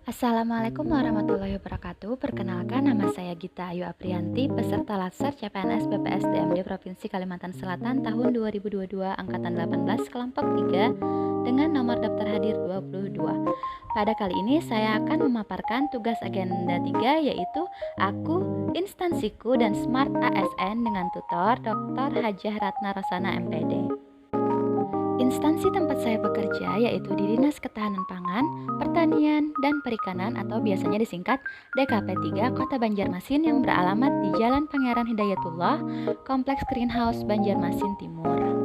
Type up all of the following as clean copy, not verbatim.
Assalamualaikum warahmatullahi wabarakatuh. Perkenalkan, nama saya Gita Ayu Aprianti, peserta Latsar CPNS BPSDMD Provinsi Kalimantan Selatan tahun 2022 angkatan 18 kelompok 3 dengan nomor daftar hadir 22. Pada kali ini saya akan memaparkan tugas agenda 3, yaitu Aku, Instansiku, dan Smart ASN dengan tutor Dr. Hajah Ratna Rosana MPD. Instansi tempat saya bekerja yaitu di Dinas Ketahanan Pangan, Pertanian, dan Perikanan atau biasanya disingkat DKP 3 Kota Banjarmasin yang beralamat di Jalan Pangeran Hidayatullah, Kompleks Greenhouse Banjarmasin Timur.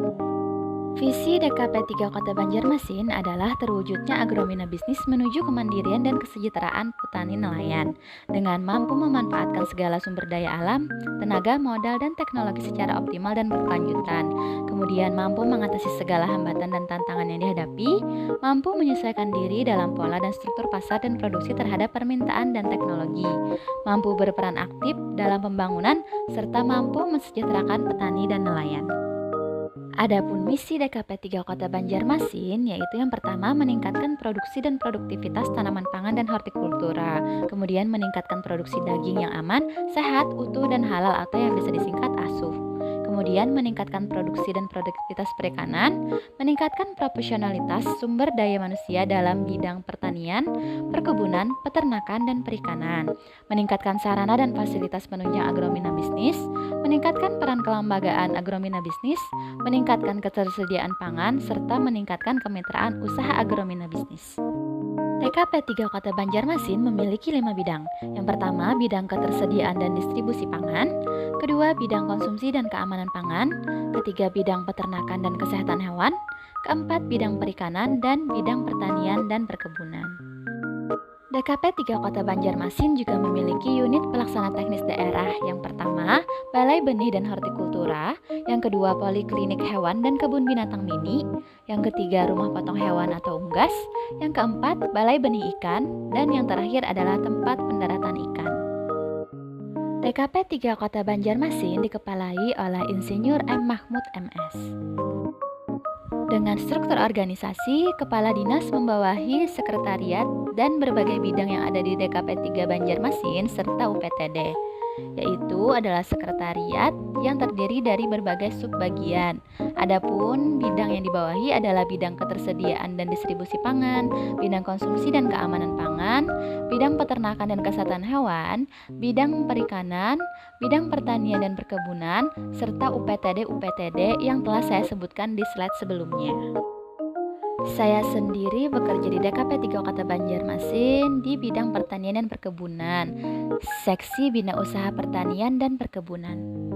Visi DKP 3 Kota Banjarmasin adalah terwujudnya agromina bisnis menuju kemandirian dan kesejahteraan petani nelayan dengan mampu memanfaatkan segala sumber daya alam, tenaga, modal, dan teknologi secara optimal dan berkelanjutan. Kemudian mampu mengatasi segala hambatan dan tantangan yang dihadapi, mampu menyesuaikan diri dalam pola dan struktur pasar dan produksi terhadap permintaan dan teknologi, mampu berperan aktif dalam pembangunan, serta mampu mensejahterakan petani dan nelayan. Adapun misi DKP 3 Kota Banjarmasin yaitu yang pertama meningkatkan produksi dan produktivitas tanaman pangan dan hortikultura, kemudian meningkatkan produksi daging yang aman, sehat, utuh, dan halal atau yang bisa disingkat ASUF. Kemudian meningkatkan produksi dan produktivitas perikanan, meningkatkan profesionalitas sumber daya manusia dalam bidang pertanian, perkebunan, peternakan, dan perikanan, meningkatkan sarana dan fasilitas penunjang agromina bisnis, meningkatkan peran kelembagaan agromina bisnis, meningkatkan ketersediaan pangan, serta meningkatkan kemitraan usaha agromina bisnis. DKP 3 Kota Banjarmasin memiliki 5 bidang. Yang pertama, bidang ketersediaan dan distribusi pangan. Kedua, bidang konsumsi dan keamanan pangan. Ketiga, bidang peternakan dan kesehatan hewan. Keempat, bidang perikanan dan bidang pertanian dan perkebunan. DKP 3 Kota Banjarmasin juga memiliki unit pelaksana teknis daerah. Yang pertama, Balai Benih dan Hortikultura. Yang kedua, Poliklinik Hewan dan Kebun Binatang Mini. Yang ketiga, Rumah Potong Hewan atau Unggas. Yang keempat, Balai Benih Ikan. Dan yang terakhir adalah tempat pendaratan ikan. DKP 3 Kota Banjarmasin dikepalai oleh Insinyur M. Mahmud MS. Dengan struktur organisasi, Kepala Dinas membawahi sekretariat dan berbagai bidang yang ada di DKP 3 Banjarmasin serta UPTD, yaitu adalah sekretariat yang terdiri dari berbagai subbagian. Adapun bidang yang dibawahi adalah bidang ketersediaan dan distribusi pangan, bidang konsumsi dan keamanan pangan, bidang peternakan dan kesehatan hewan, bidang perikanan, bidang pertanian dan perkebunan, serta UPTD yang telah saya sebutkan di slide sebelumnya. Saya sendiri bekerja di DKP 3 Kota Banjarmasin di bidang pertanian dan perkebunan, seksi Bina Usaha Pertanian dan Perkebunan.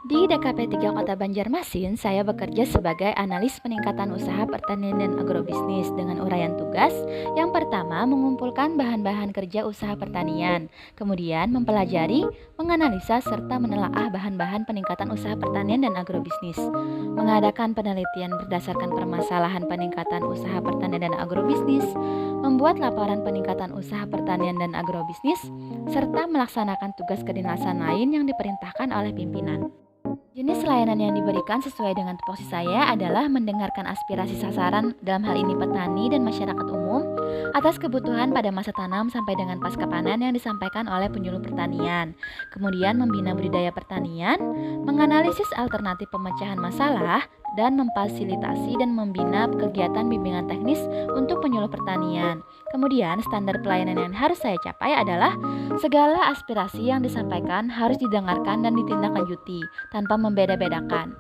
Di DKP 3 Kota Banjarmasin, saya bekerja sebagai analis peningkatan usaha pertanian dan agrobisnis dengan uraian tugas. Yang pertama, mengumpulkan bahan-bahan kerja usaha pertanian, kemudian mempelajari, menganalisa, serta menelaah bahan-bahan peningkatan usaha pertanian dan agrobisnis, mengadakan penelitian berdasarkan permasalahan peningkatan usaha pertanian dan agrobisnis, membuat laporan peningkatan usaha pertanian dan agrobisnis, serta melaksanakan tugas kedinasan lain yang diperintahkan oleh pimpinan. Jenis layanan yang diberikan sesuai dengan tupoksi saya adalah mendengarkan aspirasi sasaran, dalam hal ini petani dan masyarakat umum, atas kebutuhan pada masa tanam sampai dengan pasca panen yang disampaikan oleh penyuluh pertanian. Kemudian membina budidaya pertanian, menganalisis alternatif pemecahan masalah, dan memfasilitasi dan membina kegiatan bimbingan teknis untuk penyuluh pertanian. Kemudian standar pelayanan yang harus saya capai adalah segala aspirasi yang disampaikan harus didengarkan dan ditindaklanjuti tanpa membeda-bedakan.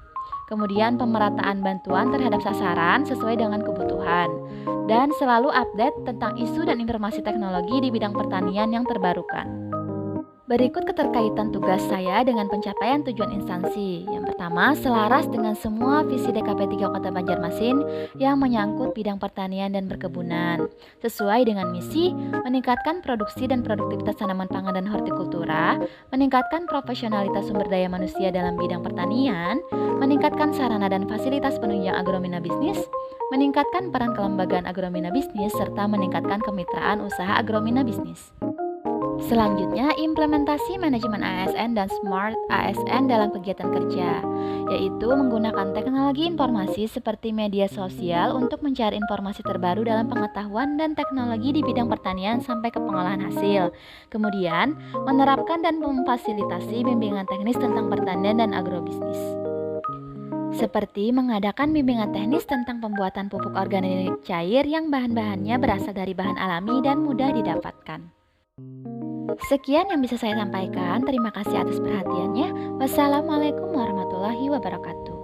Kemudian pemerataan bantuan terhadap sasaran sesuai dengan kebutuhan, dan selalu update tentang isu dan informasi teknologi di bidang pertanian yang terbarukan. Berikut keterkaitan tugas saya dengan pencapaian tujuan instansi. Yang pertama, selaras dengan semua visi DKP 3 Kota Banjarmasin yang menyangkut bidang pertanian dan perkebunan. Sesuai dengan misi, meningkatkan produksi dan produktivitas tanaman pangan dan hortikultura, meningkatkan profesionalitas sumber daya manusia dalam bidang pertanian, meningkatkan sarana dan fasilitas penunjang agromina bisnis, meningkatkan peran kelembagaan agromina bisnis, serta meningkatkan kemitraan usaha agromina bisnis. Selanjutnya, implementasi manajemen ASN dan Smart ASN dalam kegiatan kerja, yaitu menggunakan teknologi informasi seperti media sosial untuk mencari informasi terbaru dalam pengetahuan dan teknologi di bidang pertanian sampai ke pengolahan hasil. Kemudian, menerapkan dan memfasilitasi bimbingan teknis tentang pertanian dan agrobisnis. Seperti mengadakan bimbingan teknis tentang pembuatan pupuk organik cair yang bahan-bahannya berasal dari bahan alami dan mudah didapatkan. Sekian yang bisa saya sampaikan. Terima kasih atas perhatiannya. Wassalamualaikum warahmatullahi wabarakatuh.